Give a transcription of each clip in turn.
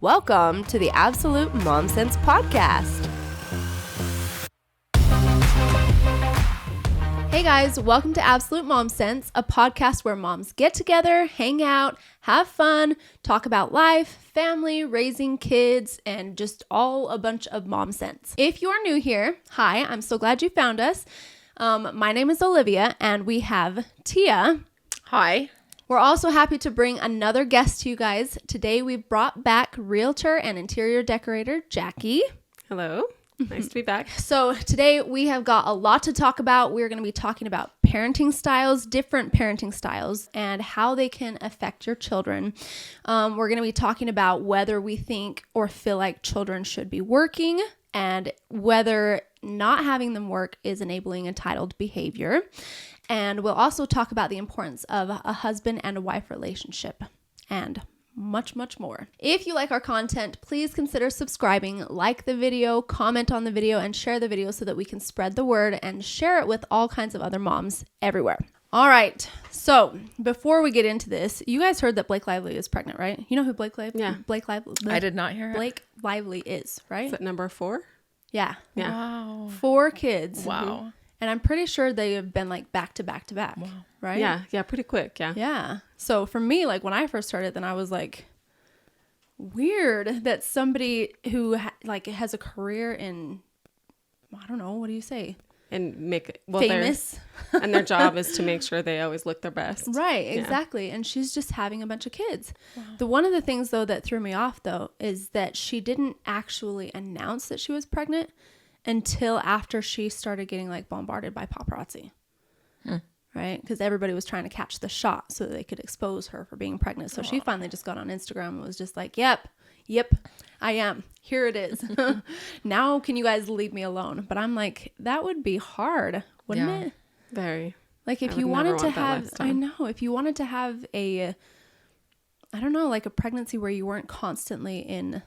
Welcome to the Absolute Mom Sense Podcast. Hey guys, welcome to Absolute Mom Sense, a podcast where moms get together, hang out, have fun, talk about life, family, raising kids, and just all a bunch of mom sense. If you are new here, hi, I'm so glad you found us. My name is Olivia, and we have Tia. Hi. We're also happy to bring another guest to you guys. Today we've brought back realtor and interior decorator Jackie. Hello. Nice to be back. So today we have got a lot to talk about. We're going to be talking about parenting styles, different parenting styles, and how they can affect your children. We're going to be talking about whether we think or feel like children should be working and whether not having them work is enabling entitled behavior. And we'll also talk about the importance of a husband and a wife relationship and much, much more. If you like our content, please consider subscribing, like the video, comment on the video, and share the video so that we can spread the word and share it with all kinds of other moms everywhere. All right. So before we get into this, you guys heard that Blake Lively is pregnant, right? You know who Blake Lively? Yeah. Blake Lively. I did not hear it. Blake Lively is, right? Is that number 4? Yeah. Yeah. Wow. 4 kids. Wow. And I'm pretty sure they have been like back to back to back. Wow. Right? Yeah. Pretty quick. Yeah. Yeah. So for me, like when I first started, then I was like, weird that somebody who has a career in, I don't know, what do you say? And Famous. And their job is to make sure they always look their best. Right. Yeah. Exactly. And she's just having a bunch of kids. Wow. One of the things though that threw me off though is that she didn't actually announce that she was pregnant until after she started getting like bombarded by paparazzi. Right? Because everybody was trying to catch the shot so that they could expose her for being pregnant. So she finally just got on Instagram and was just like, yep, I am. Here it is. Now can you guys leave me alone? But I'm like, that would be hard, wouldn't it? Very. Like if you wanted to have, if you wanted to have a, I don't know, like a pregnancy where you weren't constantly in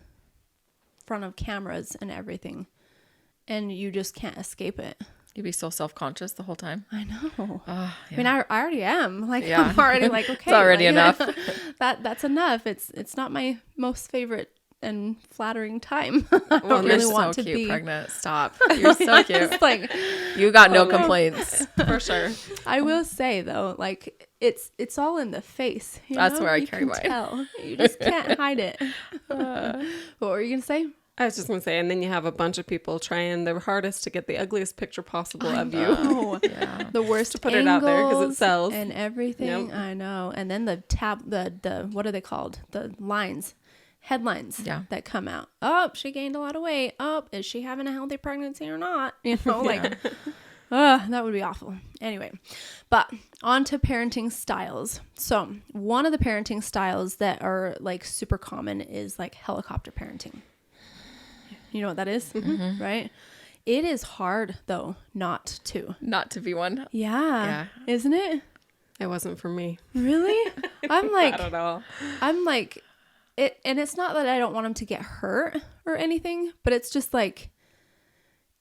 front of cameras and everything and you just can't escape it. You'd be so self-conscious the whole time. I know. Yeah. I mean, I already am. Like, yeah. I'm already like, okay. It's already like, enough. That's enough. It's not my most favorite and flattering time. I Well, don't you're really want so to cute, be pregnant. Stop. You're so cute. It's like, you got no complaints for sure. I will say though, like it's all in the face. That's where I you carry can mine. Tell. You just can't hide it. What were you gonna say? I was just going to say, and then you have a bunch of people trying their hardest to get the ugliest picture possible of you. Yeah. The worst to put it out there because it sells. And everything. Yep. I know. And then the what are they called? The headlines that come out. Oh, she gained a lot of weight. Oh, is she having a healthy pregnancy or not? You know, like, that would be awful. Anyway, but on to parenting styles. So one of the parenting styles that are like super common is like helicopter parenting. You know what that is, right? It is hard though not to be one. Yeah. Isn't it? It wasn't for me. Really? I'm like, I don't know. I'm like it, and it's not that I don't want them to get hurt or anything, but it's just like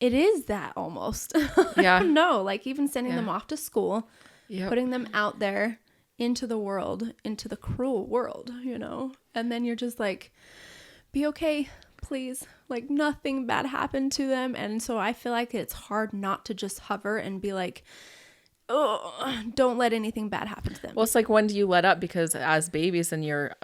it is that almost. Yeah. No, like even sending them off to school, Yep. putting them out there into the world, into the cruel world, you know, and then you're just like, be okay. Please, like nothing bad happened to them. And so I feel like it's hard not to just hover and be like, oh, don't let anything bad happen to them. Well, it's like, when do you let up? Because as babies, then you're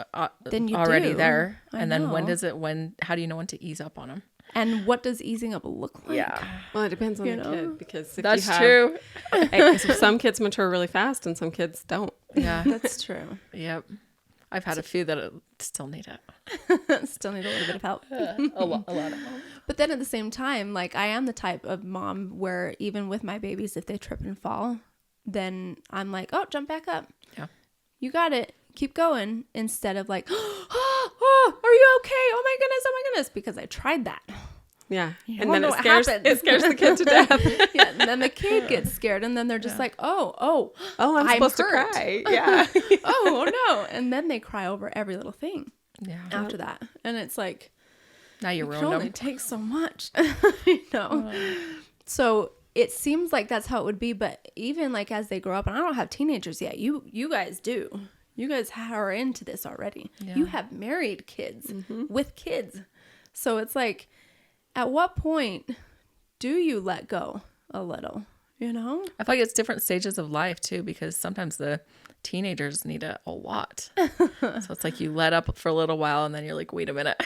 then you already do. there. I And then know. how do you know when to ease up on them? And what does easing up look like? Yeah. Well, it depends on You the know? kid because if That's you have, true. Because some kids mature really fast and some kids don't. Yeah. That's true. Yep. I've had a few that still need it. Still need a little bit of help. A lot of them. But then at the same time, like I am the type of mom where even with my babies, if they trip and fall, then I'm like, oh, jump back up. Yeah. You got it. Keep going. Instead of like, oh, are you okay? Oh my goodness. Because I tried that. Yeah. You And don't then know it what scares happens. the kid to death. Yeah. And then the kid gets scared and then they're just like, oh, I'm supposed hurt. to cry. Yeah. oh no. And then they cry over every little thing Yeah. after that. And it's like, Now you it can ruined only them. take so much, you know? So it seems like that's how it would be. But even like as they grow up, and I don't have teenagers yet. You guys do. You guys are into this already. Yeah. You have married kids with kids. So it's like, at what point do you let go a little, you know? I feel like it's different stages of life too, because sometimes the teenagers need a lot. So it's like you let up for a little while and then you're like, wait a minute.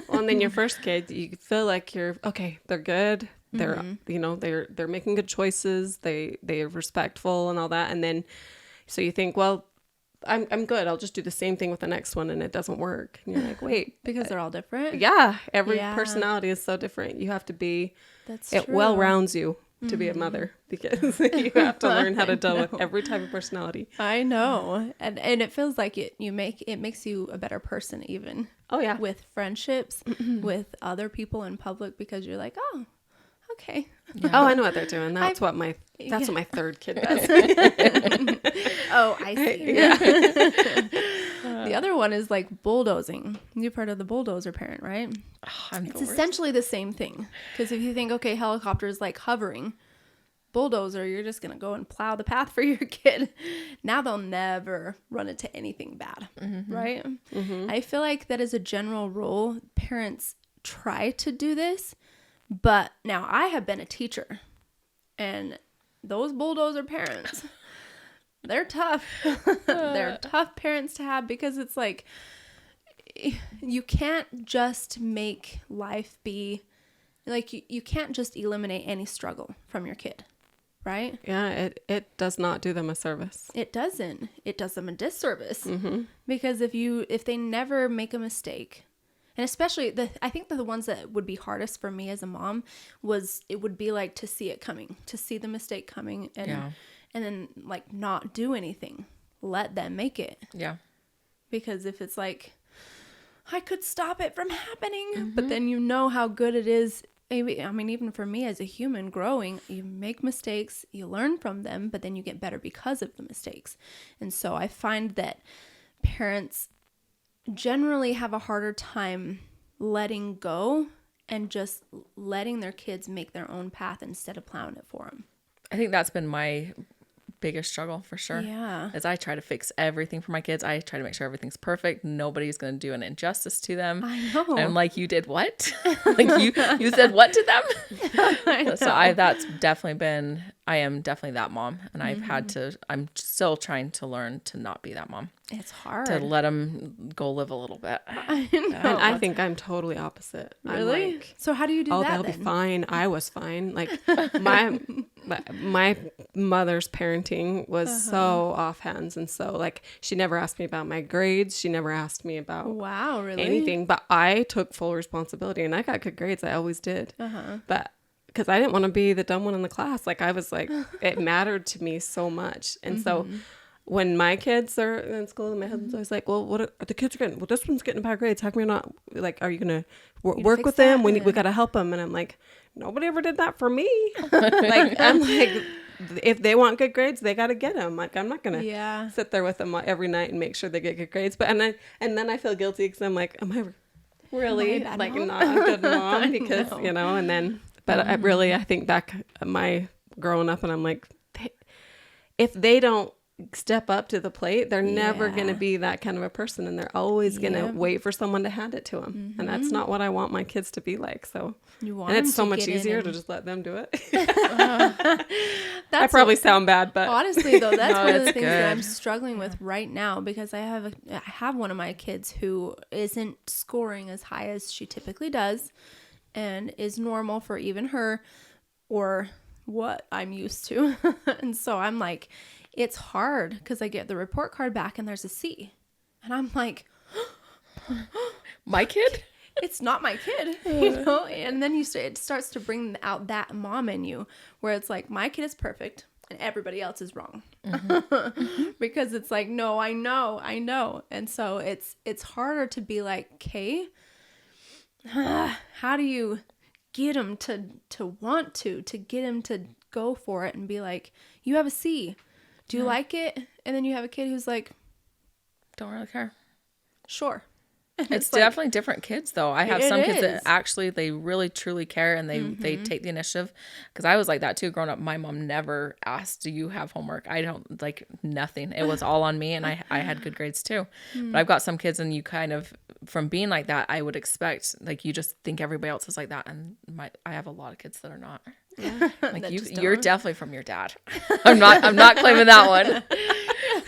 Well, and then your first kid, you feel like you're okay. They're good. They're they're making good choices. They're respectful and all that. And then so you think, well, I'm good. I'll just do the same thing with the next one, and it doesn't work. And you're like, wait, Because they're all different. yeah, every personality is so different. You have to be. That's It true. well rounds you to be a mother, because you have to learn how to deal with every type of personality. I know. And it feels like it makes you a better person, even. Oh yeah. With friendships, with other people in public, because you're like, oh, okay. Yeah. Oh, I know what they're doing. That's what my third kid does. Oh, I see. Yeah. The other one is like bulldozing. You've heard of the bulldozer parent, right? Oh, I'm the It's worst. essentially the same thing. Because if you think, okay, helicopter is like hovering, bulldozer, you're just going to go and plow the path for your kid. Now they'll never run into anything bad, right? I feel like that is a general rule. Parents try to do this, but now I have been a teacher, and those bulldozer parents, they're tough. They're tough parents to have, because it's like, you can't just make life be like, you can't just eliminate any struggle from your kid, right? Yeah, it does not do them a service. It doesn't. It does them a disservice, because if they never make a mistake, and especially I think the ones that would be hardest for me as a mom it would be like to see it coming, to see the mistake coming, and then like not do anything, let them make it. Yeah. Because if it's like, I could stop it from happening, but then you know how good it is. I mean, even for me as a human growing, you make mistakes, you learn from them, but then you get better because of the mistakes. And so I find that parents generally have a harder time letting go and just letting their kids make their own path instead of plowing it for them. I think that's been my biggest struggle for sure. Yeah. As I try to fix everything for my kids. I try to make sure everything's perfect. Nobody's going to do an injustice to them. I know. I'm like, you did what? Like you said what to them? So that's definitely been, I am definitely that mom. And I'm still trying to learn to not be that mom. It's hard. To let them go live a little bit. I know. And I think I'm totally opposite. Really? I'm like, So how do you do oh, that they'll then? be fine. I was fine. Like my mother's parenting was so offhands, and so like she never asked me about my grades. She never asked me about Wow, really? anything. But I took full responsibility, and I got good grades. I always did. But because I didn't want to be the dumb one in the class. Like I was like, it mattered to me so much, and so. When my kids are in school, my husband's always like, well, what are the kids are getting? Well, this one's getting bad grades. How come you're not, like, are you going to work fix with them? that? We got to help them. And I'm like, nobody ever did that for me. Like, I'm like, if they want good grades, they got to get them. Like, I'm not going to sit there with them every night and make sure they get good grades. But, and then I feel guilty because I'm like, am I really like mom? not a good mom? Because, you know, and then, but I think back at my growing up, and I'm like, if they don't step up to the plate, they're never going to be that kind of a person, and they're always going to wait for someone to hand it to them. And that's not what I want my kids to be like. So, and it's so much easier to just let them do it. I probably sound bad, but honestly though, that's one of the it's things that I'm good. struggling with right now, because I have one of my kids who isn't scoring as high as she typically does, and is normal for even her or what I'm used to. And so I'm like, it's hard because I get the report card back and there's a C. And I'm like, My kid? it's not my kid, you know? And then it starts to bring out that mom in you, where it's like, my kid is perfect and everybody else is wrong. Because it's like, no, I know. And so it's harder to be like, okay, how do you get him to want to get him to go for it and be like, you have a C. Do you like it? And then you have a kid who's like, Don't really care. sure. It's definitely different kids though. I have some kids that is. actually, they really truly care and they take the initiative. Cause I was like that too growing up. My mom never asked, do you have homework? I don't, like, nothing. It was all on me, and I had good grades too. But I've got some kids, and you kind of, from being like that, I would expect, like, you just think everybody else is like that. And I have a lot of kids that are not. Yeah. Like you're definitely from your dad. I'm not claiming that one.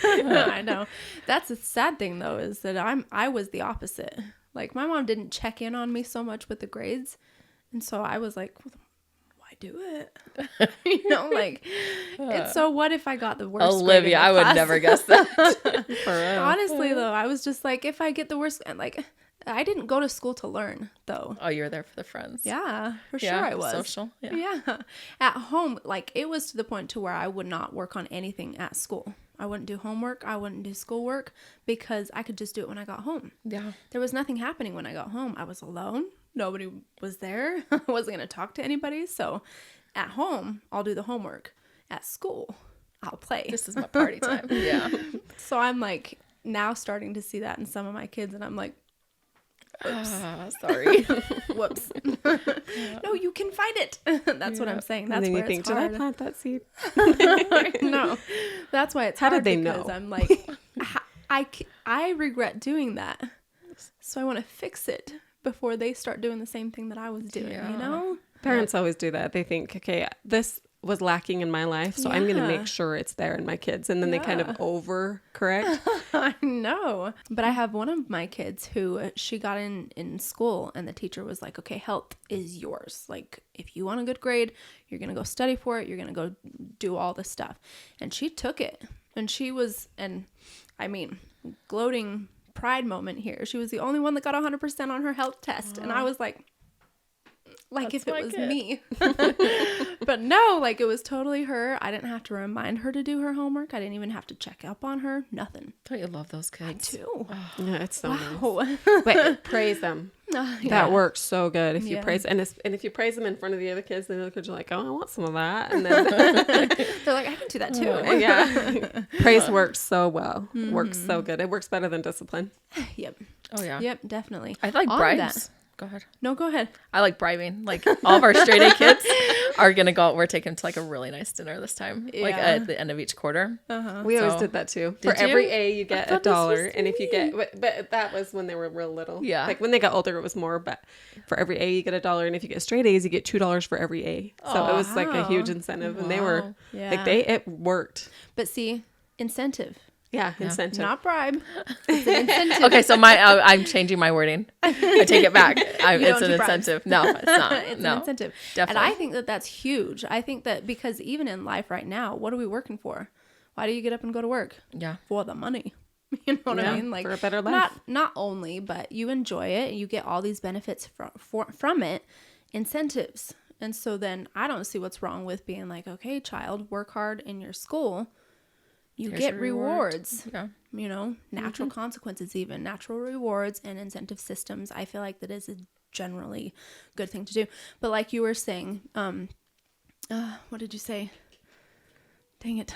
I know. That's the sad thing though, is that I was the opposite. Like, my mom didn't check in on me so much with the grades, and so I was like, well, why do it? You know, like, it's so what if I got the worst Olivia, grade in the I would class? never guess that. For real. Honestly though, I was just like, if I get the worst, and like, I didn't go to school to learn though. Oh, you were there for the friends. Yeah, for sure Yeah, I was. social. Yeah. Yeah. At home, like, it was to the point to where I would not work on anything at school. I wouldn't do homework. I wouldn't do schoolwork because I could just do it when I got home. Yeah. There was nothing happening when I got home. I was alone. Nobody was there. I wasn't going to talk to anybody. So at home, I'll do the homework. At school, I'll play. This is my party time. Yeah. So I'm like now starting to see that in some of my kids, and I'm like, Sorry. whoops. No, you can find it. That's what I'm saying. That's and then where you think, it's did I hard. plant that seed? No, that's why it's How hard. did they because know? I'm like, I regret doing that, so I want to fix it before they start doing the same thing that I was doing. Yeah. You know, Parents always do that. They think, okay, this was lacking in my life, so I'm going to Yeah. make sure it's there in my kids. And then they kind of Yeah. overcorrect. I know. But I have one of my kids who she got in school, and the teacher was like, okay, health is yours. Like, if you want a good grade, you're going to go study for it. You're going to go do all this stuff. And she took it. And she was, and I mean, gloating pride moment here. She was the only one that got 100% on her health test. And I was like That's if it my was kid. me. But no, like, it was totally her. I didn't have to remind her to do her homework. I didn't even have to check up on her. Nothing. Don't you love those kids? Too. Yeah, it's so nice. Wow. But praise them. Yeah. That works so good if you Yeah. praise, and if you praise them in front of the other kids, then the kids are like, "Oh, I want some of that," and then They're like, I can do that too. yeah, praise works so well. Works so good. It works better than discipline. Yep. Oh yeah. Yep, definitely. I like On bribes. that- Go ahead. No, go ahead. I like bribing. Like, all of our straight A kids are gonna go. We're taking them to like a really nice dinner this time. Like Yeah. at the end of each quarter. We always So- did that too. Did For every you? A, you get thought $1, this was and if you get, but that was when they were real little. Yeah. Like when they got older, it was more. But for every A, you get $1, and if you get straight A's, you get $2 for every A. So it was like a huge incentive, and they were Wow. Yeah. like it worked. But see, incentive, Yeah, incentive. not bribe. It's an incentive. Okay, so I'm changing my wording. I take it back. It's don't an do bribes. incentive. No, it's not. It's no. an incentive. Definitely. And I think that that's huge. I think that because even in life right now, what are we working for? Why do you get up and go to work? Yeah. For the money. You know what Yeah, I mean? Like, for a better life. Not only, but you enjoy it. You get all these benefits from it, incentives. And so then I don't see what's wrong with being like, okay, child, work hard in your school. You Here's get your reward. rewards. Yeah. You know, natural consequences, even natural rewards and incentive systems. I feel like that is a generally good thing to do. But like you were saying, what did you say? Dang it.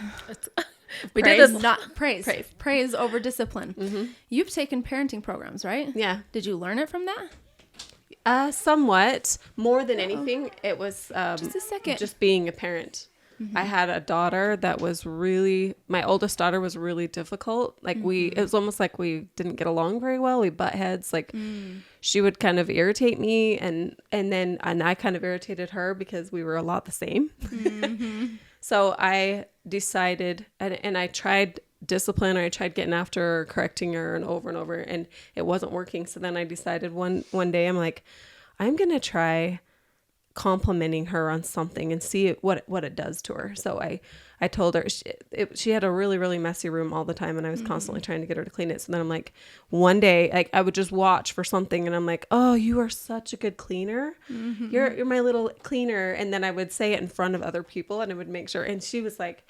We Praise. did this. Not praise. Praise over discipline. Mm-hmm. You've taken parenting programs, right? Yeah. Did you learn it from that? Somewhat. More than anything, it was Just a second. just being a parent. I had a daughter that was really, my oldest daughter was really difficult. Like it was almost like we didn't get along very well. We butt heads. Like she would kind of irritate me and I kind of irritated her because we were a lot the same. So I decided, and I tried discipline, or I tried getting after her, correcting her and over, and it wasn't working. So then I decided one day, I'm like, I'm going to try complimenting her on something and see what it does to her. So I told her she had a really, really messy room all the time, and I was constantly trying to get her to clean it. So then I'm like, one day, like I would just watch for something, and I'm like, oh, you are such a good cleaner. You're my little cleaner. And then I would say it in front of other people, and I would make sure. And she was like,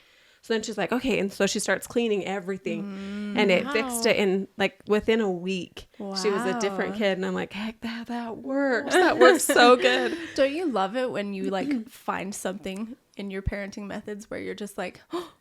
so then she's like, okay. And so she starts cleaning everything, and it fixed it in like within a week. She was a different kid. And I'm like, heck, that works. That works so good. Don't you love it when you like find something in your parenting methods where you're just like, oh,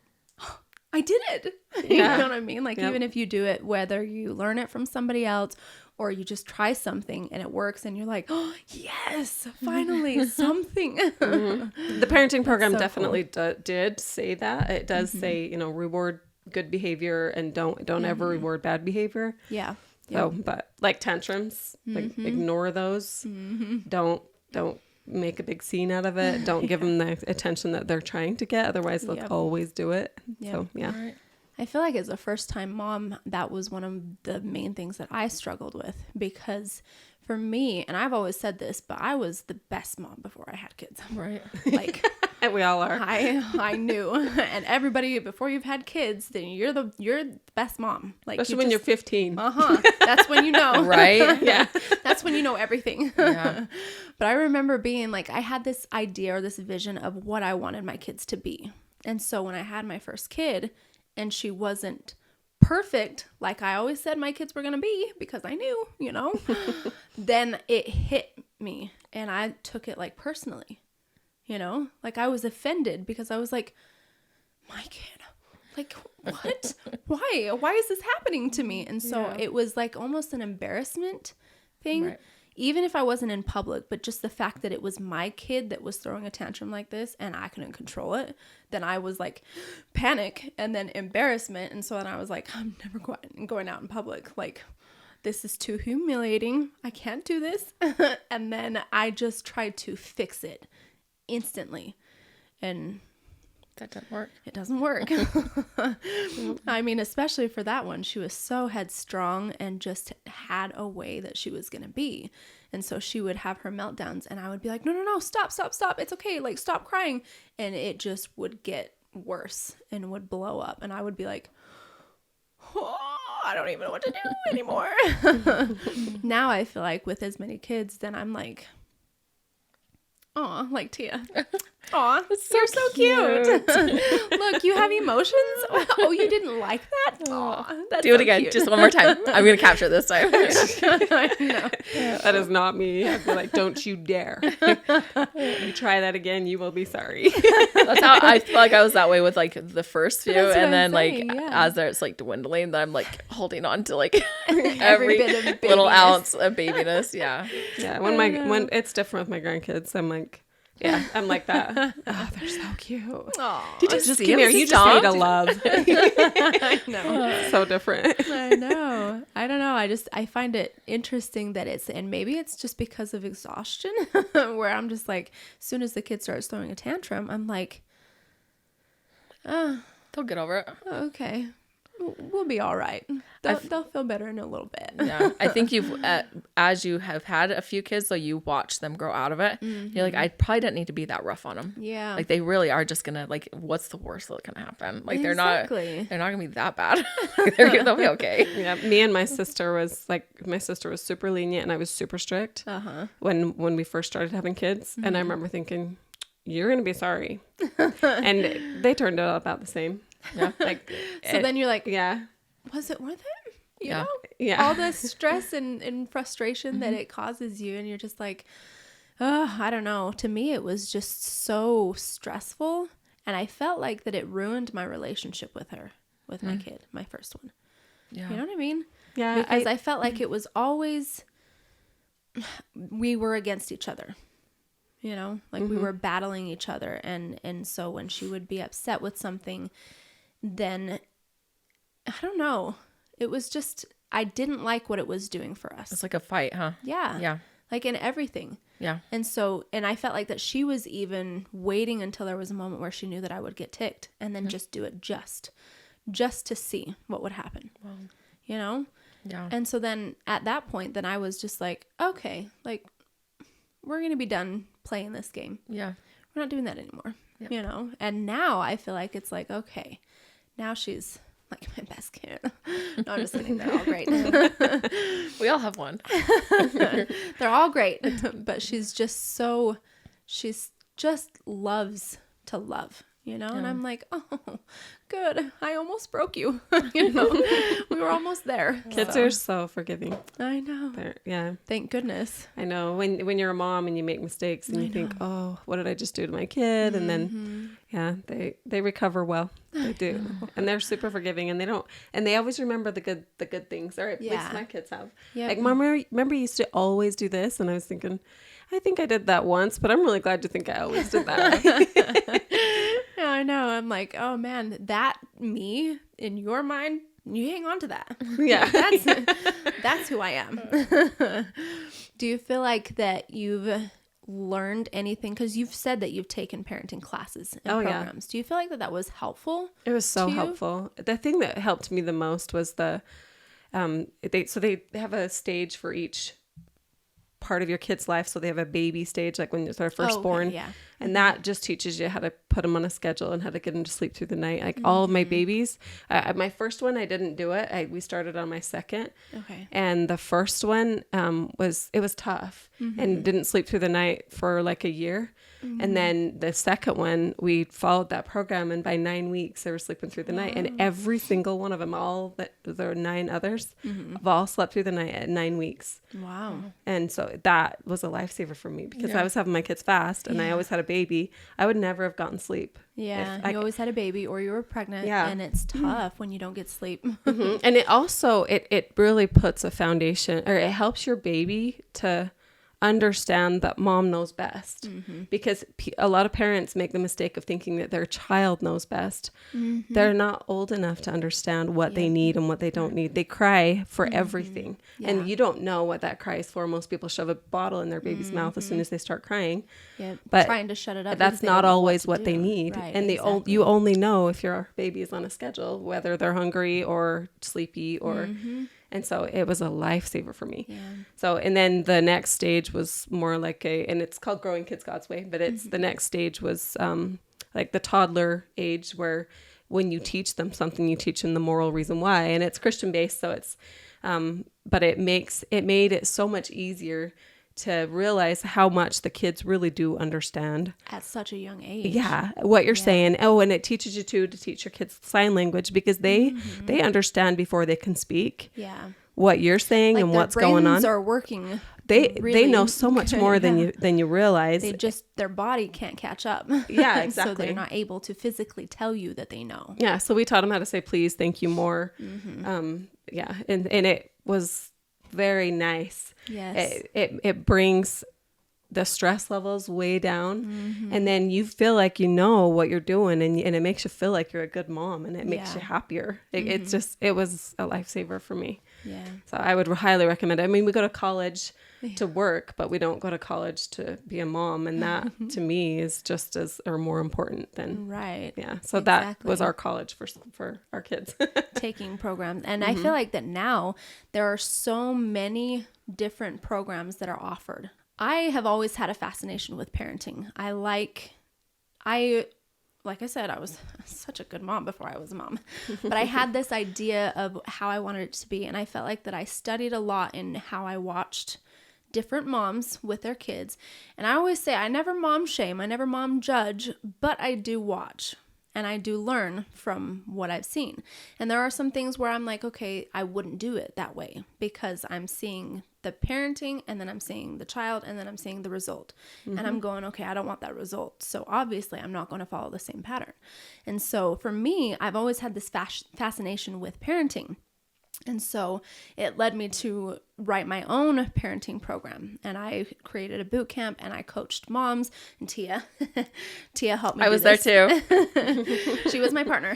I did it. You Yeah. know what I mean? Like, Yep. even if you do it, whether you learn it from somebody else or you just try something and it works and you're like, oh, yes, finally something. The parenting program so definitely did say that. It does say, you know, reward good behavior and don't ever reward bad behavior. Yeah. So, but like tantrums, like ignore those. Don't make a big scene out of it. Don't give them the attention that they're trying to get. Otherwise they'll always do it. So, yeah. Right. I feel like as a first-time mom, that was one of the main things that I struggled with, because for me, and I've always said this, but I was the best mom before I had kids. Right. Like, And we all are. I knew, and everybody, before you've had kids, then you're the best mom. Like, Especially when you're 15. That's when you know. Right. Yeah. That's when you know everything. Yeah. But I remember being like, I had this idea or this vision of what I wanted my kids to be. And so when I had my first kid, and she wasn't perfect like I always said my kids were going to be, because I knew, you know, then it hit me and I took it like personally, you know, like I was offended because I was like, my kid, like what? Why is this happening to me? And so it was like almost an embarrassment thing. Right. Even if I wasn't in public, but just the fact that it was my kid that was throwing a tantrum like this and I couldn't control it, then I was like panic and then embarrassment. And so then I was like, I'm never going out in public. Like, this is too humiliating. I can't do this. And then I just tried to fix it instantly. And that doesn't work. It doesn't work. I mean, especially for that one, she was so headstrong and just had a way that she was going to be. And so she would have her meltdowns and I would be like, no, stop. It's okay. Like, stop crying. And it just would get worse and would blow up. And I would be like, oh, I don't even know what to do anymore. Now I feel like with as many kids, then I'm like, aw, like Tia. Aw, you're so cute. Look, you have emotions? Oh, you didn't like that? Aw, that's do it again. cute. Just one more time. I'm going to capture it this time. I know. That is not me. I'd be like, don't you dare. You try that again, you will be sorry. That's how I feel like I was that way with like the first few. That's what And then I'm saying, like yeah. as it's like dwindling, then I'm like holding on to like every Every bit of little babiness. ounce of babiness. Yeah. Yeah, when it's different with my grandkids, I'm like, yeah, I'm like that. Oh, they're so cute. Aw. Did you Just see come him? here. You just Stop. need to love. I know. So different. I know. I don't know. I find it interesting that and maybe it's just because of exhaustion where I'm just like, as soon as the kid starts throwing a tantrum, I'm like, They'll get over it. okay, we'll be all right. They'll feel better in a little bit. Yeah. I think as you have had a few kids, so you watch them grow out of it. Mm-hmm. You're like, I probably didn't need to be that rough on them. Yeah. Like they really are just gonna like, what's the worst that can happen? Like Exactly. they're not gonna be that bad. They'll be okay. Yeah, me and my sister was super lenient and I was super strict when we first started having kids. And I remember thinking, you're going to be sorry. And they turned out about the same. Yeah. Like, So then you're like, yeah. was it worth it? You Yeah. know? Yeah. All the stress and frustration that it causes you. And you're just like, oh, I don't know. To me, it was just so stressful. And I felt like that it ruined my relationship with her, with my kid, my first one. Yeah. You know what I mean? Yeah. Because I felt like it was always, we were against each other. You know, like we were battling each other. And so when she would be upset with something, then I don't know. It was just, I didn't like what it was doing for us. It's like a fight, huh? Yeah. Yeah. Like in everything. Yeah. And so, and I felt like that she was even waiting until there was a moment where she knew that I would get ticked and then just do it just to see what would happen. Wow. You know? Yeah. And so then at that point, then I was just like, okay, like we're going to be done playing this game. Yeah. We're not doing that anymore, Yep. you know? And now I feel like it's like, okay, now she's like my best kid. No, I'm just kidding. They're all great. We all have one. They're all great. But she's just loves to love, you know? Yeah. And I'm like, oh, good. I almost broke you. You know, we were almost there. Kids are so forgiving. I know. Yeah. Thank goodness. I know when you're a mom and you make mistakes and you think, oh, what did I just do to my kid? And then Yeah, they recover well. They do. And they're super forgiving, and they always remember the good things. Or at least my kids have. Yep. Like, Mom, remember you used to always do this? And I was thinking, I think I did that once, but I'm really glad to think I always did that. Yeah, I know. I'm like, oh man, that me in your mind, you hang on to that. Yeah. That's who I am. Do you feel like that you've learned anything? Because you've said that you've taken parenting classes and programs. Do you feel like that was helpful? It was so helpful. The thing that helped me the most was they have a stage for each part of your kid's life. So they have a baby stage, like when they're first born. Yeah. And that just teaches you how to put them on a schedule and how to get them to sleep through the night. Like all of my babies, my first one, I didn't do it. We started on my second. Okay. And the first one was tough and didn't sleep through the night for like a year. And then the second one, we followed that program, and by 9 weeks, they were sleeping through the night. And every single one of them, there were 9 others, have all slept through the night at 9 weeks. Wow. And so that was a lifesaver for me, because I was having my kids fast, and I always had a baby. I would never have gotten sleep. Yeah, you always had a baby, or you were pregnant, and it's tough when you don't get sleep. And it also, it really puts a foundation, or it helps your baby to understand that mom knows best, because a lot of parents make the mistake of thinking that their child knows best. They're not old enough to understand what they need and what they don't need. They cry for everything, and you don't know what that cry is for. Most people shove a bottle in their baby's mouth as soon as they start crying, but trying to shut it up. That's not always what they need. Right, and you only know if your baby is on a schedule, whether they're hungry or sleepy or and so it was a lifesaver for me. Yeah. So, and then the next stage was more like and it's called Growing Kids God's Way, but it's the next stage was like the toddler age, where when you teach them something, you teach them the moral reason why, and it's Christian based. So it's, but it made it so much easier to realize how much the kids really do understand at such a young age. Yeah, what you're saying. Oh, and it teaches you to teach your kids sign language, because they understand before they can speak. Yeah, what you're saying, like, and what's going on. Are working. They know so much more than you realize. Their body can't catch up. Yeah, exactly. So they're not able to physically tell you that they know. Yeah, so we taught them how to say please, thank you more. Yeah, and it was very nice. Yes. It brings the stress levels way down, and then you feel like you know what you're doing, and it makes you feel like you're a good mom, and it makes you happier. It was a lifesaver for me. Yeah. So I would highly recommend it. I mean, we go to college to work, but we don't go to college to be a mom, and that to me is just as or more important than Yeah. So that was our college for our kids. Taking programs. And I feel like that now there are so many different programs that are offered. I have always had a fascination with parenting. Like I said, I was such a good mom before I was a mom, but I had this idea of how I wanted it to be. And I felt like that I studied a lot in how I watched different moms with their kids. And I always say, I never mom shame, I never mom judge, but I do watch. And I do learn from what I've seen. And there are some things where I'm like, okay, I wouldn't do it that way, because I'm seeing the parenting, and then I'm seeing the child, and then I'm seeing the result. And I'm going, okay, I don't want that result. So obviously I'm not going to follow the same pattern. And so for me, I've always had this fascination with parenting. And so it led me to write my own parenting program, and I created a boot camp, and I coached moms, and Tia helped me. I was there too. She was my partner.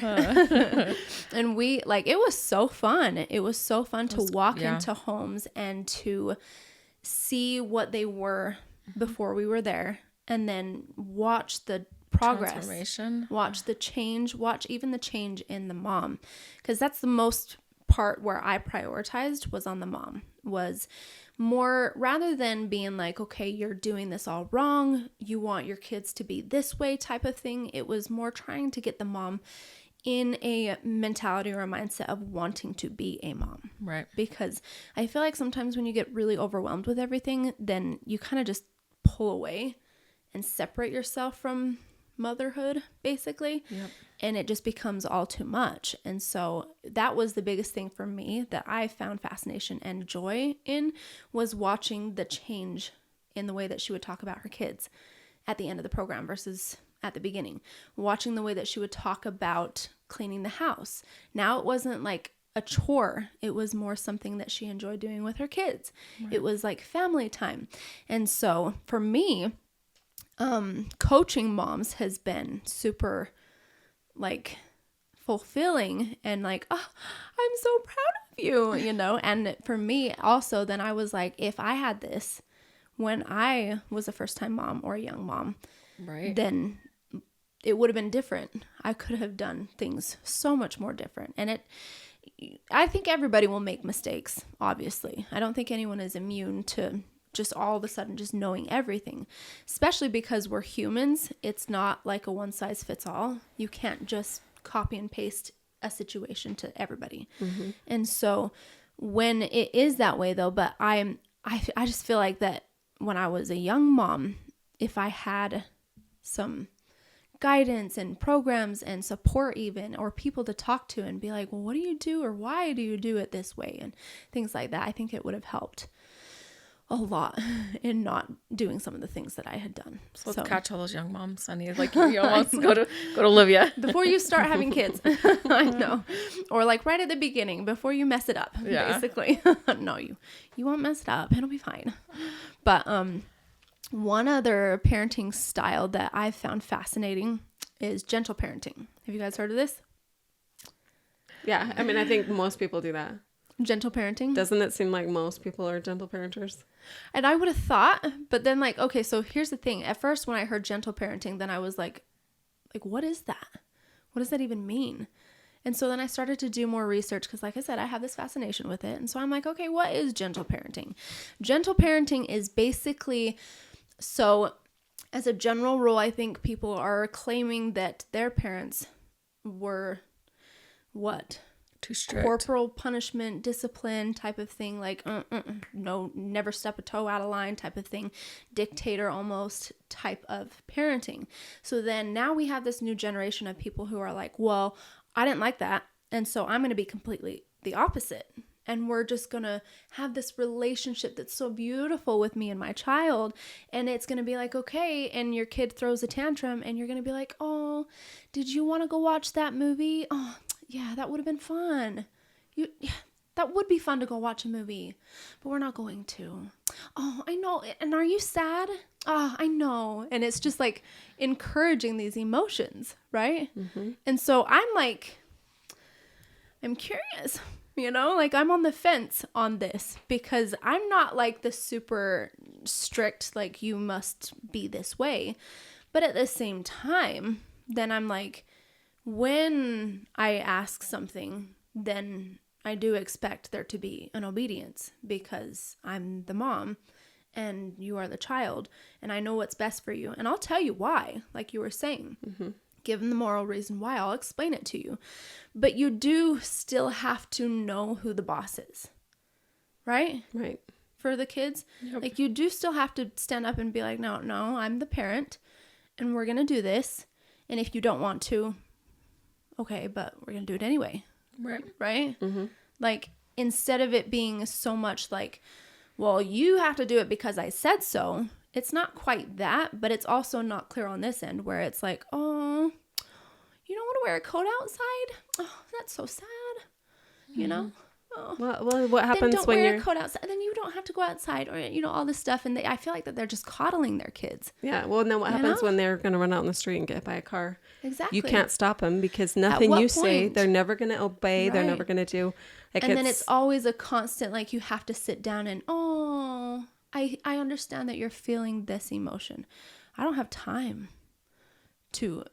And it was so fun. It was so fun to walk into homes and to see what they were before we were there, and then watch the progress, watch the change, watch even the change in the mom, because that's the most part where I prioritized was on the mom, was more rather than being like, okay, you're doing this all wrong, you want your kids to be this way type of thing. It was more trying to get the mom in a mentality or a mindset of wanting to be a mom. Right. Because I feel like sometimes when you get really overwhelmed with everything, then you kind of just pull away and separate yourself from motherhood, basically. Yep. And it just becomes all too much. And so that was the biggest thing for me that I found fascination and joy in, was watching the change in the way that she would talk about her kids at the end of the program versus at the beginning, watching the way that she would talk about cleaning the house. Now it wasn't like a chore. It was more something that she enjoyed doing with her kids. Right. It was like family time. And so for me, coaching moms has been super like fulfilling and like, oh, I'm so proud of you, you know? And for me also, then I was like, if I had this when I was a first time mom or a young mom, right, then it would have been different. I could have done things so much more different. And I think everybody will make mistakes, obviously. I don't think anyone is immune to just all of a sudden just knowing everything, especially because we're humans. It's not like a one size fits all. You can't just copy and paste a situation to everybody. Mm-hmm. And so when it is that way though, but I just feel like that when I was a young mom, if I had some guidance and programs and support even, or people to talk to and be like, well, what do you do? Or why do you do it this way? And things like that. I think it would have helped a lot in not doing some of the things that I had done. So let's catch all those young moms. I need like your young moms go to Olivia before you start having kids. I know, or like right at the beginning before you mess it up. Yeah. Basically, no, you won't mess it up. It'll be fine. But one other parenting style that I've found fascinating is gentle parenting. Have you guys heard of this? Yeah, I mean, I think most people do that. Gentle parenting? Doesn't it seem like most people are gentle parenters? And I would have thought, but then like, okay, so here's the thing. At first, when I heard gentle parenting, then I was like, what is that? What does that even mean? And so then I started to do more research because like I said, I have this fascination with it. And so I'm like, okay, what is gentle parenting? Gentle parenting is basically, so as a general rule, I think people are claiming that their parents were what? Too strict. Corporal punishment, discipline type of thing, like no, never step a toe out of line type of thing, dictator almost type of parenting. So then now we have this new generation of people who are like, well, I didn't like that, and so I'm going to be completely the opposite, and we're just going to have this relationship that's so beautiful with me and my child, and it's going to be like, okay, and your kid throws a tantrum, and you're going to be like, oh, did you want to go watch that movie? Oh, yeah, that would have been fun. That would be fun to go watch a movie, but we're not going to. Oh, I know. And are you sad? Oh, I know. And it's just like encouraging these emotions, right? Mm-hmm. And so I'm like, I'm curious, you know, like I'm on the fence on this because I'm not like the super strict, like you must be this way. But at the same time, then I'm like, when I ask something, then I do expect there to be an obedience because I'm the mom and you are the child and I know what's best for you. And I'll tell you why, like you were saying, given the moral reason why, I'll explain it to you. But you do still have to know who the boss is, right? Right. For the kids. Yep. Like you do still have to stand up and be like, no, I'm the parent and we're going to do this. And if you don't want to, okay, but we're going to do it anyway. Right? Mm-hmm. Like, instead of it being so much like, well, you have to do it because I said so, it's not quite that, but it's also not clear on this end where it's like, oh, you don't want to wear a coat outside? Oh, that's so sad. You know? Oh. Well, what happens then don't when wear you're... a coat outside. Then you don't have to go outside or, you know, all this stuff. And I feel like that they're just coddling their kids. Yeah. Well, and then what happens when they're going to run out in the street and get hit by a car? Exactly. You can't stop them because nothing you say, they're never going to obey. Right. They're never going to do. Like, and then it's always a constant, like you have to sit down and, oh, I understand that you're feeling this emotion. I don't have time to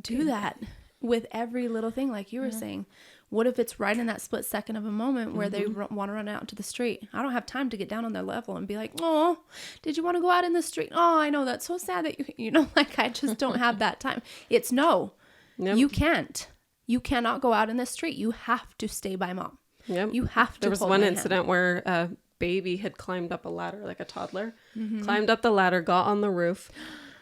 do that with every little thing, like you were saying. What if it's right in that split second of a moment where they want to run out into the street? I don't have time to get down on their level and be like, oh, did you want to go out in the street? Oh, I know, that's so sad that you know, like I just don't have that time. It's no, you can't. You cannot go out in the street. You have to stay by mom. Yep. You have to. There was one incident where a baby had climbed up a ladder, like a toddler, climbed up the ladder, got on the roof.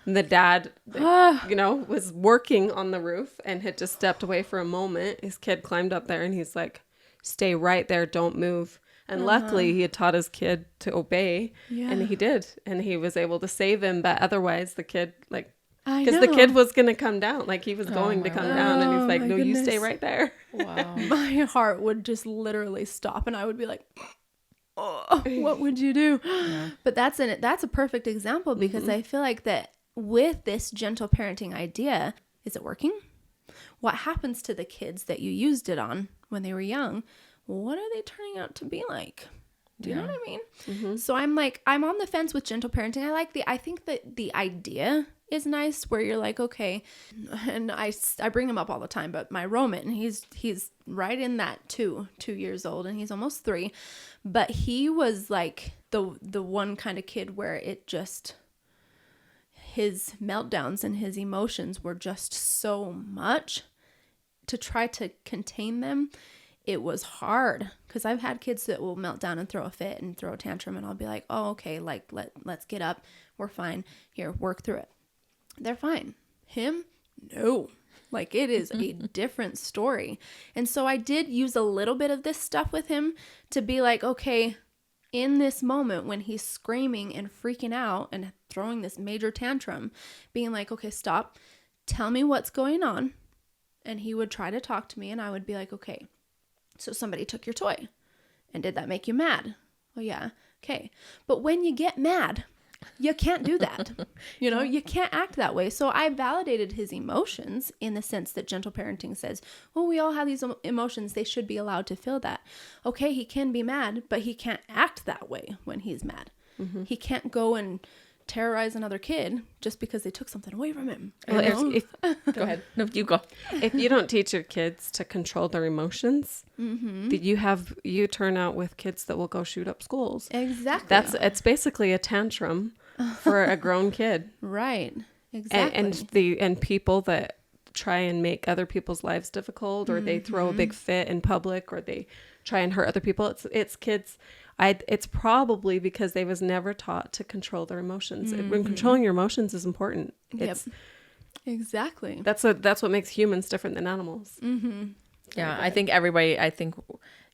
And the dad, you know, was working on the roof and had just stepped away for a moment. His kid climbed up there and he's like, stay right there, don't move. And luckily he had taught his kid to obey and he did. And he was able to save him. But otherwise the kid like I Because the know. kid was going to come down. Like he was going to come down. And he's like, my no, you stay goodness. right there. Wow. My heart would just literally stop, and I would be like, oh, what would you do? But that's a perfect example, because I feel like that with this gentle parenting idea, is it working? What happens to the kids that you used it on when they were young? What are they turning out to be like? Do you know what I mean? So I'm on the fence with gentle parenting. I think that the idea is nice, where you're like, okay, and I bring him up all the time, but my Roman, he's right in that 2 years old, and he's almost 3, but he was like the one kind of kid where it just, his meltdowns and his emotions were just so much to try to contain them. It was hard, because I've had kids that will melt down and throw a fit and throw a tantrum, and I'll be like, oh, okay, like let's get up. We're fine. Here, work through it. They're fine. Him? No. Like, it is a different story. And so I did use a little bit of this stuff with him to be like, okay, in this moment when he's screaming and freaking out and throwing this major tantrum, being like, okay, stop. Tell me what's going on. And he would try to talk to me, and I would be like, okay, so somebody took your toy. And did that make you mad? Oh, yeah. Okay. But when you get mad, you can't do that. You can't act that way. So I validated his emotions in the sense that gentle parenting says, well, we all have these emotions. They should be allowed to feel that. Okay, he can be mad, but he can't act that way when he's mad. He can't go and terrorize another kid just because they took something away from him. Well, Go ahead. No, you go. if you don't teach your kids to control their emotions, you turn out with kids that will go shoot up schools. Exactly. It's basically a tantrum for a grown kid. Right. Exactly. And people that try and make other people's lives difficult, or they throw a big fit in public, or they try and hurt other people. It's kids. It's probably because they was never taught to control their emotions. When controlling your emotions is important. Exactly. That's what makes humans different than animals. Yeah, I think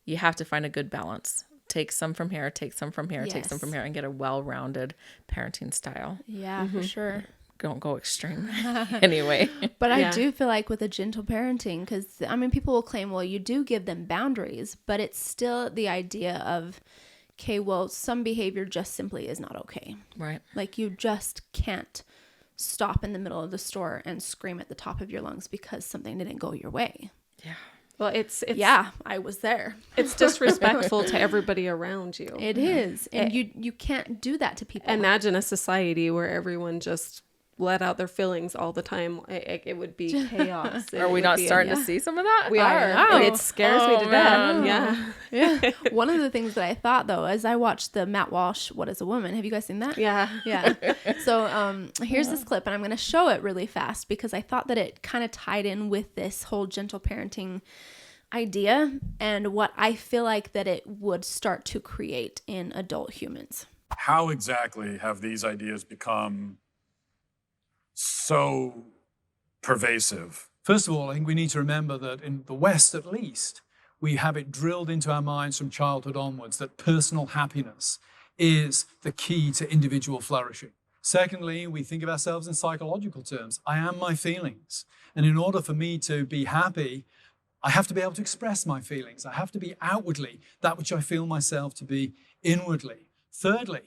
you have to find a good balance. Take some from here, take some from here, take some from here, and get a well-rounded parenting style. Yeah, for sure. Don't go extreme anyway. But I do feel like with a gentle parenting, because people will claim, well, you do give them boundaries, but it's still the idea of, okay, well, some behavior just simply is not okay. Right. Like, you just can't stop in the middle of the store and scream at the top of your lungs because something didn't go your way. Yeah. Well, it's I was there. It's disrespectful to everybody around you. It is. And you can't do that to people. Imagine a society where everyone just let out their feelings all the time. It would be chaos. Are we not starting to see some of that? We are. And it scares me to death. Yeah. One of the things that I thought, though, as I watched the Matt Walsh, What is a Woman? Have you guys seen that? Yeah. Yeah. So here's this clip, and I'm going to show it really fast because I thought that it kind of tied in with this whole gentle parenting idea and what I feel like that it would start to create in adult humans. How exactly have these ideas become so pervasive? First of all, I think we need to remember that in the West, at least, we have it drilled into our minds from childhood onwards that personal happiness is the key to individual flourishing. Secondly, we think of ourselves in psychological terms. I am my feelings. And in order for me to be happy, I have to be able to express my feelings. I have to be outwardly that which I feel myself to be inwardly. Thirdly,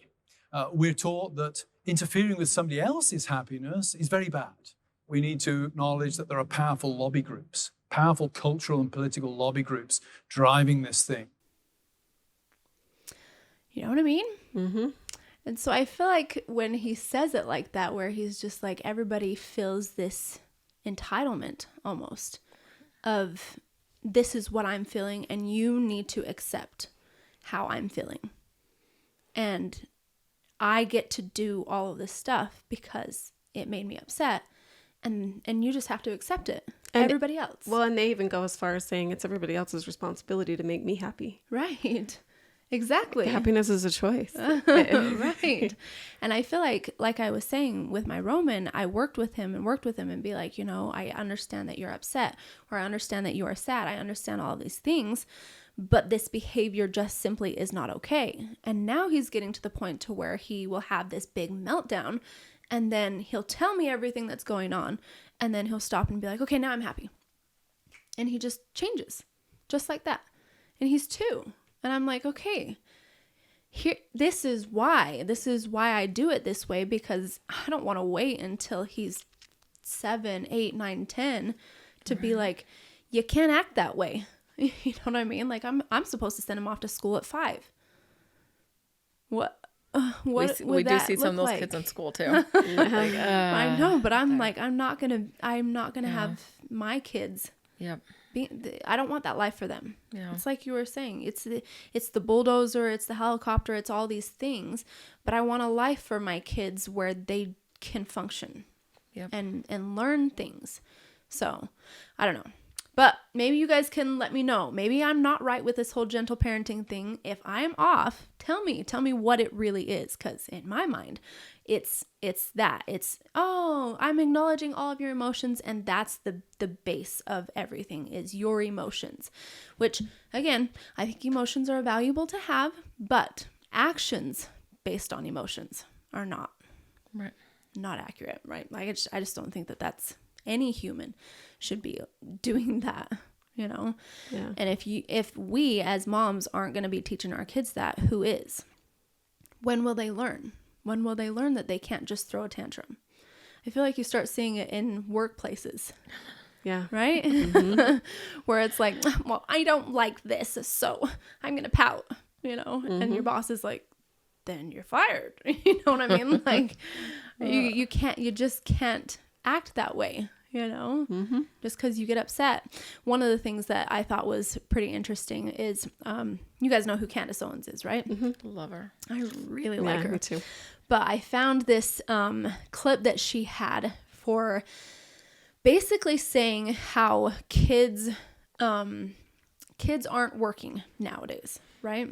we're taught that interfering with somebody else's happiness is very bad. We need to acknowledge that there are powerful lobby groups, powerful cultural and political lobby groups driving this thing. You know what I mean? Mm-hmm. And so I feel like when he says it like that, where he's just like, everybody feels this entitlement almost of, this is what I'm feeling and you need to accept how I'm feeling. And I get to do all of this stuff because it made me upset, and you just have to accept it. And everybody else. Well, and they even go as far as saying it's everybody else's responsibility to make me happy. Right. Exactly. Happiness is a choice. Right. And I feel like I was saying with my Roman, I worked with him and be like, I understand that you're upset, or I understand that you are sad. I understand all of these things, but this behavior just simply is not okay. And now he's getting to the point to where he will have this big meltdown, And then he'll tell me everything that's going on. And then he'll stop and be like, okay, now I'm happy. And he just changes just like that. And he's 2. And I'm like, okay, this is why I do it this way, because I don't want to wait until he's 7, 8, 9, 10 to be like, you can't act that way. You know what I mean? Like I'm supposed to send him off to school at 5. What we do see some of those kids in school too. I know, but I'm like, I'm not gonna have my kids. Yep. I don't want that life for them. Yeah. It's like you were saying, it's the bulldozer, it's the helicopter, it's all these things, but I want a life for my kids where they can function. Yep. And learn things. So I don't know. But maybe you guys can let me know. Maybe I'm not right with this whole gentle parenting thing. If I am off, tell me what it really is. Because in my mind, it's that. It's, I'm acknowledging all of your emotions. And that's the base of everything is your emotions. Which, again, I think emotions are valuable to have. But actions based on emotions are not. Right. Not accurate, right? Like I just don't think that that's any human should be doing that, you know? Yeah. And if we as moms aren't going to be teaching our kids that, who is? When will they learn? When will they learn that they can't just throw a tantrum? I feel like you start seeing it in workplaces. Yeah. Right? Where it's like, well, I don't like this, so I'm going to pout, you know? And your boss is like, then you're fired. You know what I mean? Like you just can't act that way, you know, just because you get upset. One of the things that I thought was pretty interesting is, you guys know who Candiceowens is, right? Love her. I really like her. Me too. But I found this clip that she had for basically saying how kids aren't working nowadays, right?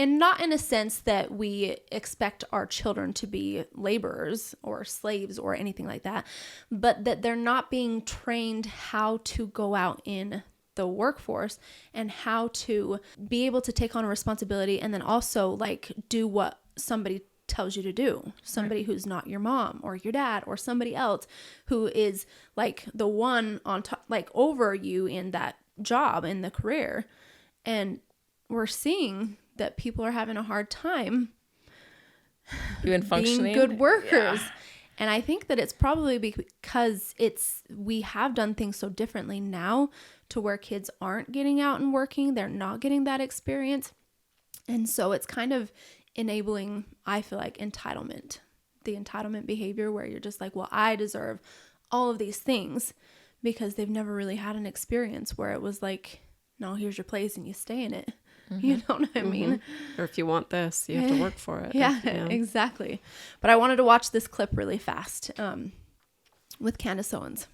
And not in a sense that we expect our children to be laborers or slaves or anything like that, but that they're not being trained how to go out in the workforce and how to be able to take on a responsibility and then also like do what somebody tells you to do. Somebody who's not your mom or your dad or somebody else who is like the one on top, like over you in that job, in the career. And we're seeing that people are having a hard time being good workers. Yeah. And I think that it's probably because we have done things so differently now to where kids aren't getting out and working. They're not getting that experience. And so it's kind of enabling, I feel like, entitlement, the entitlement behavior where you're just like, well, I deserve all of these things because they've never really had an experience where it was like, no, here's your place and you stay in it. You know what I mean? Or if you want this, you have to work for it. Yeah, exactly. But I wanted to watch this clip really fast with Candiceowens.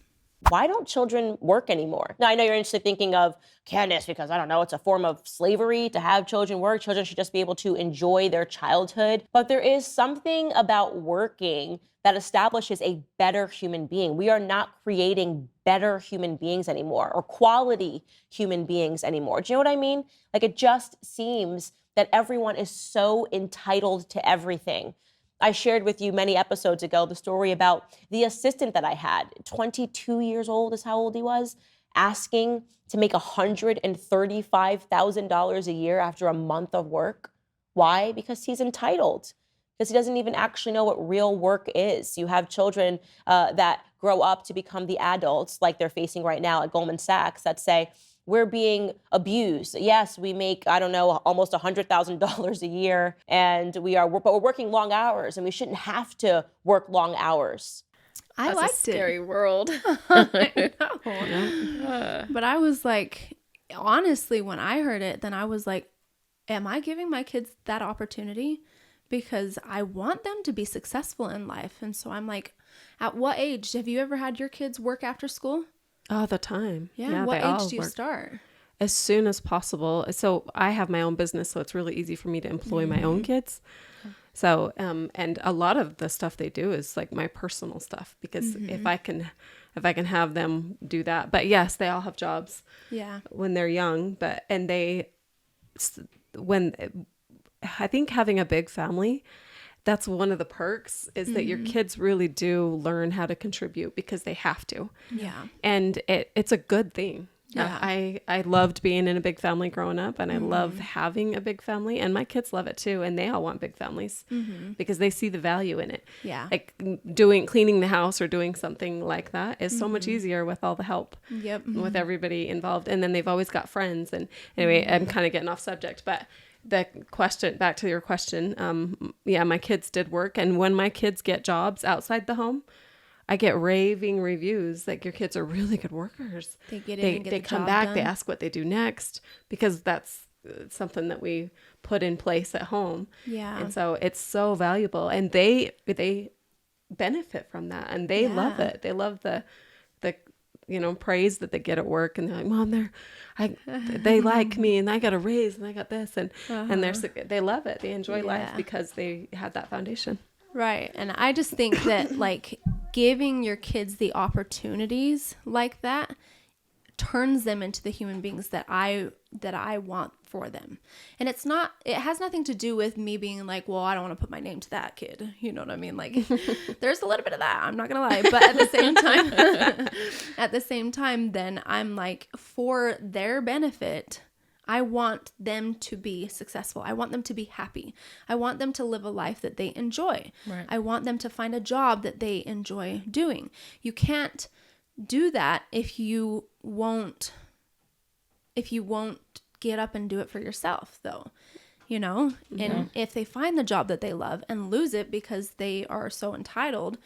Why don't children work anymore? Now, I know you're interested thinking of Candice because, I don't know, it's a form of slavery to have children work. Children should just be able to enjoy their childhood. But there is something about working that establishes a better human being. We are not creating better human beings anymore or quality human beings anymore. Do you know what I mean? Like, it just seems that everyone is so entitled to everything. I shared with you many episodes ago the story about the assistant that I had, 22 years old is how old he was, asking to make $135,000 a year after a month of work. Why? Because he's entitled. Because he doesn't even actually know what real work is. You have children that grow up to become the adults like they're facing right now at Goldman Sachs that say, we're being abused. Yes, we make, I don't know, almost $100,000 a year, but we're working long hours, and we shouldn't have to work long hours. That's liked a scary world. I know. But I was like, honestly, when I heard it, then I was like, am I giving my kids that opportunity? Because I want them to be successful in life. And so I'm like, at what age? Have you ever had your kids work after school? All the time. Yeah. What age do you start? As soon as possible. So I have my own business, so it's really easy for me to employ my own kids. So, and a lot of the stuff they do is like my personal stuff, because if I can have them do that, but yes, they all have jobs when they're young, I think having a big family, that's one of the perks is that your kids really do learn how to contribute because they have to. Yeah. And it's a good thing. Yeah. I loved being in a big family growing up, and I love having a big family, and my kids love it too. And they all want big families because they see the value in it. Yeah. Like cleaning the house or doing something like that is so much easier with all the help. Yep. With everybody involved. And then they've always got friends. And anyway, I'm kind of getting off subject, but the question, back to your question. My kids did work. And when my kids get jobs outside the home, I get raving reviews like your kids are really good workers. They get in and get they the come job back, done. they ask what they do next because that's something that we put in place at home. Yeah. And so it's so valuable, and they benefit from that, and they love it. They love the praise that they get at work, and they're like, Mom, they like me, and I got a raise, and I got this, and they love it. They enjoy life because they had that foundation. Right. And I just think that like giving your kids the opportunities like that turns them into the human beings that I want for them. And it has nothing to do with me being like, well, I don't want to put my name to that kid. You know what I mean? Like there's a little bit of that, I'm not going to lie, but at the same time, then I'm like, for their benefit, I want them to be successful. I want them to be happy. I want them to live a life that they enjoy. Right. I want them to find a job that they enjoy doing. You can't do that if you won't get up and do it for yourself, though. And if they find the job that they love and lose it because they are so entitled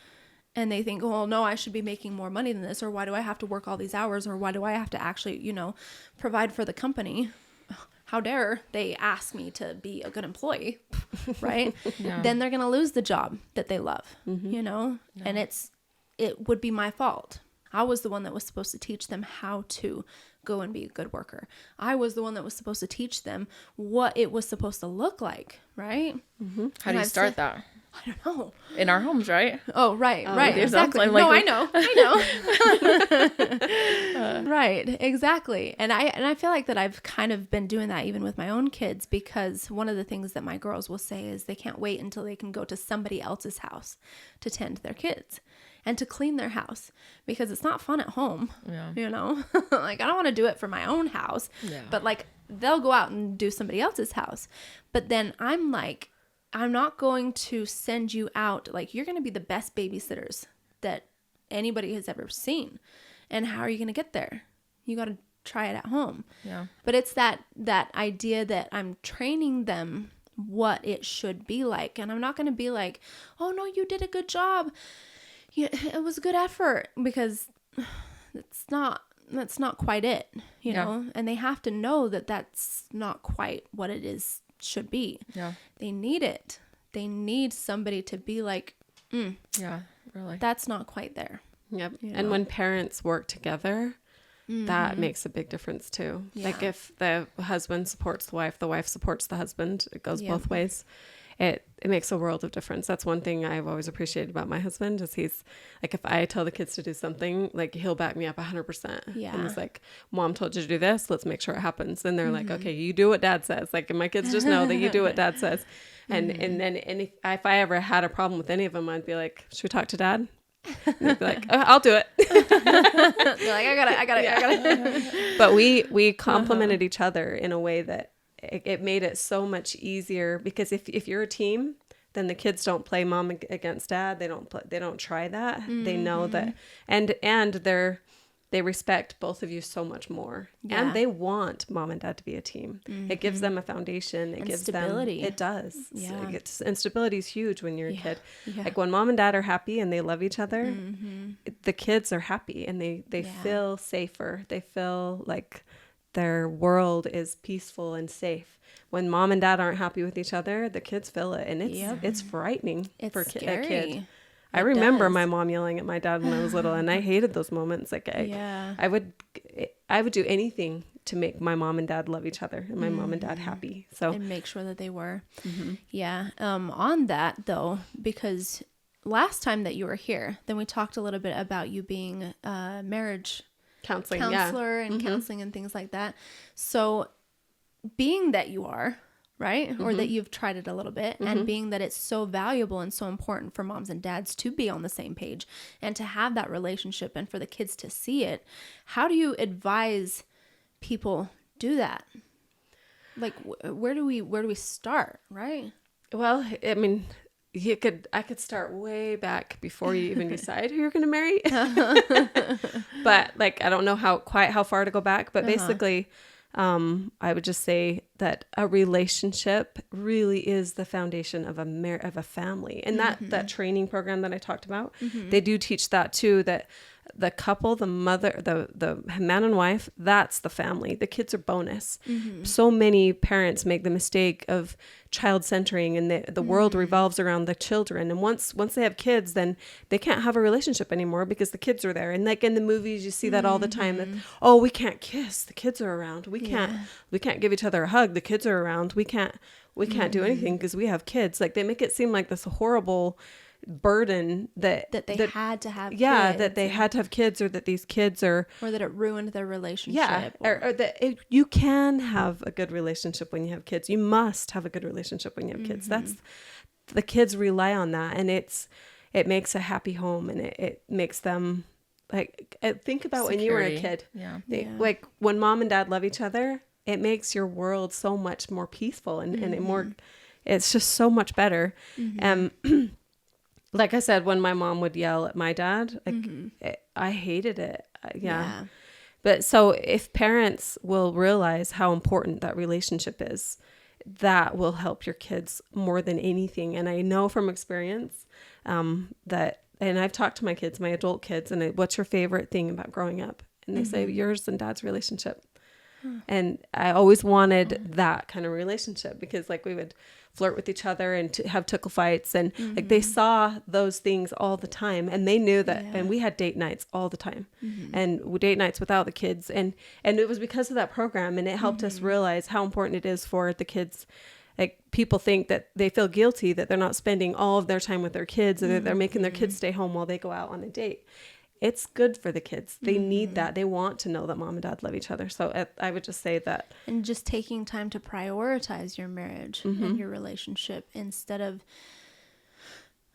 and they think, oh, no, I should be making more money than this, or why do I have to work all these hours, or why do I have to actually, provide for the company? How dare they ask me to be a good employee, right? Then they're going to lose the job that they love, and it would be my fault. I was the one that was supposed to teach them how to go and be a good worker. I was the one that was supposed to teach them what it was supposed to look like, right? How do you start that? I don't know. In our homes, right? Oh, right, with exactly. yourself. No, I know. Right, exactly. And I feel like that I've kind of been doing that even with my own kids, because one of the things that my girls will say is they can't wait until they can go to somebody else's house to tend their kids and to clean their house, because it's not fun at home. Like I don't want to do it for my own house, but like they'll go out and do somebody else's house. But then I'm like, I'm not going to send you out. Like, you're going to be the best babysitters that anybody has ever seen. And how are you going to get there? You got to try it at home. Yeah. But it's that idea that I'm training them what it should be like. And I'm not going to be like, oh no, you did a good job. It was a good effort, because that's not quite it, you know? And they have to know that that's not quite what it is should be. Yeah. They need it. They need somebody to be like, yeah, really. That's not quite there. Yep. And when parents work together, that makes a big difference too. Yeah. Like if the husband supports the wife supports the husband, it goes both ways. It makes a world of difference. That's one thing I've always appreciated about my husband, is he's like, if I tell the kids to do something, like he'll back me up 100%. Yeah. And he's like, Mom told you to do this. Let's make sure it happens. And they're like, okay, you do what Dad says. Like, and my kids just know that you do what Dad says. And then if I ever had a problem with any of them, I'd be like, should we talk to Dad? And they'd be like, I'll do it. They're like, I got it. But we complimented each other in a way that it made it so much easier, because if you're a team, then the kids don't play mom against dad. They don't try that. They know that, and they respect both of you so much more, and they want mom and dad to be a team. It gives them a foundation. It gives stability. It does. Yeah. And stability is huge when you're a kid. Yeah. Like when mom and dad are happy and they love each other, the kids are happy and they feel safer. They feel like their world is peaceful and safe. When mom and dad aren't happy with each other, the kids feel it, and it's frightening for a kid. I remember my mom yelling at my dad when I was little, and I hated those moments. Like I would do anything to make my mom and dad love each other and my mom and dad happy. So and make sure that they were. Yeah. On that though, because last time that you were here, then we talked a little bit about you being a marriage counselor and counseling and things like that. So being that you are, right? Or that you've tried it a little bit, and being that it's so valuable and so important for moms and dads to be on the same page and to have that relationship and for the kids to see it. How do you advise people do that? Like, where do we start, right? Well, I mean, I could start way back before you even decide who you're going to marry. But like, I don't know how far to go back, but basically, I would just say that a relationship really is the foundation of a family. And that training program that I talked about, they do teach that too, that the couple, the mother, the man and wife, that's the family. The kids are bonus. So many parents make the mistake of child centering, and the world revolves around the children. And once they have kids, then they can't have a relationship anymore because the kids are there. And like in the movies, you see that all the time. That, oh, we can't kiss, the kids are around. We can't give each other a hug, the kids are around. We can't do anything because we have kids. Like they make it seem like this horrible burden that they had to have that they had to have kids, or that these kids are, or that it ruined their relationship, or that you can have a good relationship when you have kids. You must have a good relationship when you have kids. That's, the kids rely on that, and it makes a happy home, and it makes them, like, think about Security. When you were a kid, like when mom and dad love each other, it makes your world so much more peaceful and it more, it's just so much better. Like I said, when my mom would yell at my dad, like, I hated it. Yeah. But so if parents will realize how important that relationship is, that will help your kids more than anything. And I know from experience that, and I've talked to my kids, my adult kids, and what's your favorite thing about growing up? And they say, yours and dad's relationship. And I always wanted that kind of relationship, because like we would flirt with each other and to have tickle fights, and like they saw those things all the time, and they knew that. And we had date nights all the time, and date nights without the kids, and it was because of that program, and it helped us realize how important it is for the kids. Like, people think that they feel guilty that they're not spending all of their time with their kids, or that they're making their kids stay home while they go out on a date. It's good for the kids. They need that. They want to know that mom and dad love each other. So I would just say that. And just taking time to prioritize your marriage and your relationship, instead of,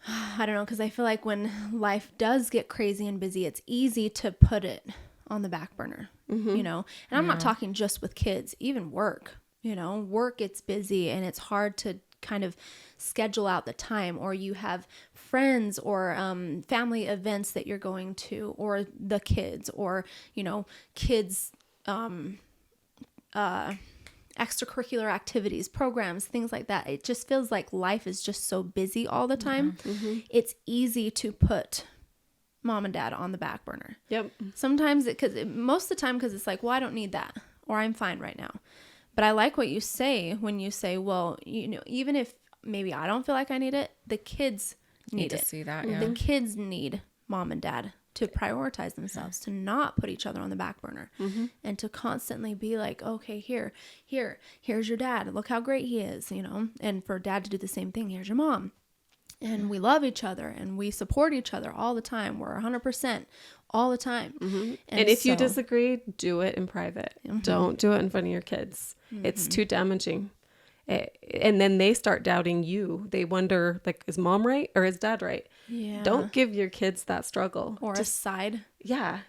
I don't know, because I feel like when life does get crazy and busy, it's easy to put it on the back burner, you know? And I'm not talking just with kids, even work, work gets busy, and it's hard to kind of schedule out the time, or you have friends or family events that you're going to, or the kids, or kids extracurricular activities, programs, things like that. It just feels like life is just so busy all the time. It's easy to put mom and dad on the back burner. Sometimes most of the time, because it's like, well, I don't need that, or I'm fine right now. But I like what you say when you say, well, even if maybe I don't feel like I need it, the kids need to it. see that. The kids need mom and dad to prioritize themselves, to not put each other on the back burner, and to constantly be like, okay, here's your dad. Look how great he is, and for dad to do the same thing. Here's your mom. And we love each other, and we support each other all the time. We're 100% all the time. And if you disagree, do it in private. Don't do it in front of your kids. It's too damaging. And then they start doubting you. They wonder, like, is mom right or is dad right? Don't give your kids that struggle. Or a side.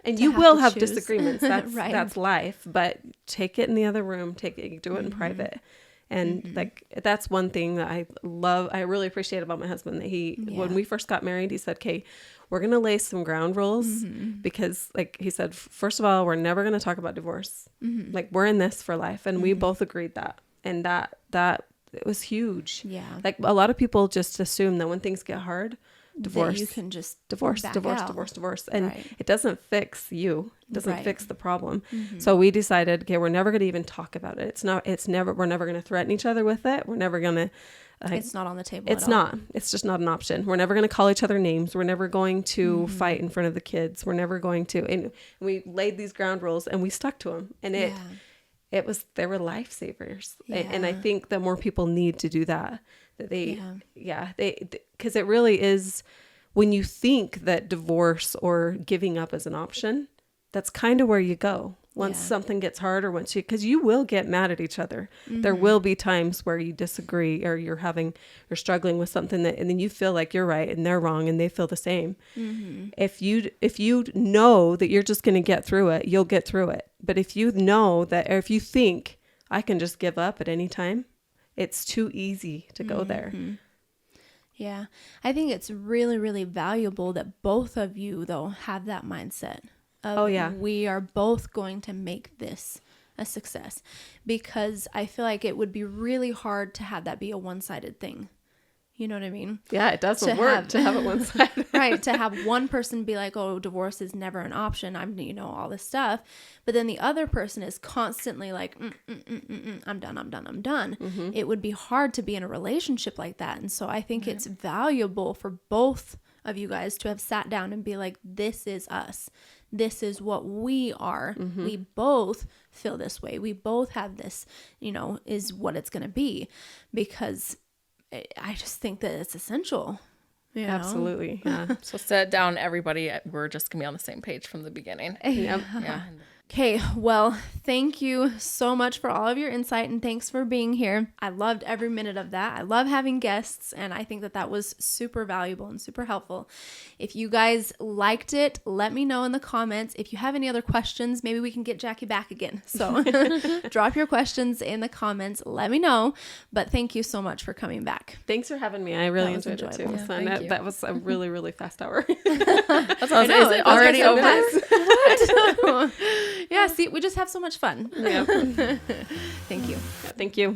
And you will have choose. Disagreements. That's right. That's life. But take it in the other room. Do it in private. And like, that's one thing that I love. I really appreciate about my husband, that when we first got married, he said, okay, we're going to lay some ground rules, because like he said, first of all, we're never going to talk about divorce. Like, we're in this for life. And we both agreed that. And that it was huge. Like, a lot of people just assume that when things get hard, divorce, that you can just divorce. And it doesn't fix you. It doesn't fix the problem. So we decided, okay, we're never going to even talk about it. We're never going to threaten each other with it. We're never going to, it's not on the table. It's not. It's just not an option. We're never going to call each other names. We're never going to fight in front of the kids. We're never going to, and we laid these ground rules, and we stuck to them. And they were lifesavers. And I think that more people need to do that. Because it really is, when you think that divorce or giving up is an option, that's kind of where you go. once something gets hard, or because you will get mad at each other. There will be times where you disagree, or you're struggling with something and then you feel like you're right and they're wrong and they feel the same. If you know that you're just going to get through it, you'll get through it. But if you know that, or if you think I can just give up at any time, it's too easy to go there. Yeah. I think it's really, really valuable that both of you, though, have that mindset of we are both going to make this a success, because I feel like it would be really hard to have that be a one-sided thing. You know what I mean? Yeah, it doesn't work to have it one-sided. Right. To have one person be like, oh, divorce is never an option. I'm, all this stuff. But then the other person is constantly like, I'm done. It would be hard to be in a relationship like that. And so I think it's valuable for both of you guys to have sat down and be like, this is us. This is what we are. We both feel this way. We both have this, is what it's going to be, because I just think that it's essential. Absolutely. Yeah. So sit down, everybody. We're just going to be on the same page from the beginning. Yeah. Okay, well, thank you so much for all of your insight, and thanks for being here. I loved every minute of that. I love having guests, and I think that was super valuable and super helpful. If you guys liked it, let me know in the comments. If you have any other questions, maybe we can get Jackie back again. So drop your questions in the comments. Let me know. But thank you so much for coming back. Thanks for having me. I really enjoyed it too. Yeah, that was a really, really fast hour. That's what I was already over. Yeah, see, we just have so much fun. Yeah. Thank you. Yeah, thank you.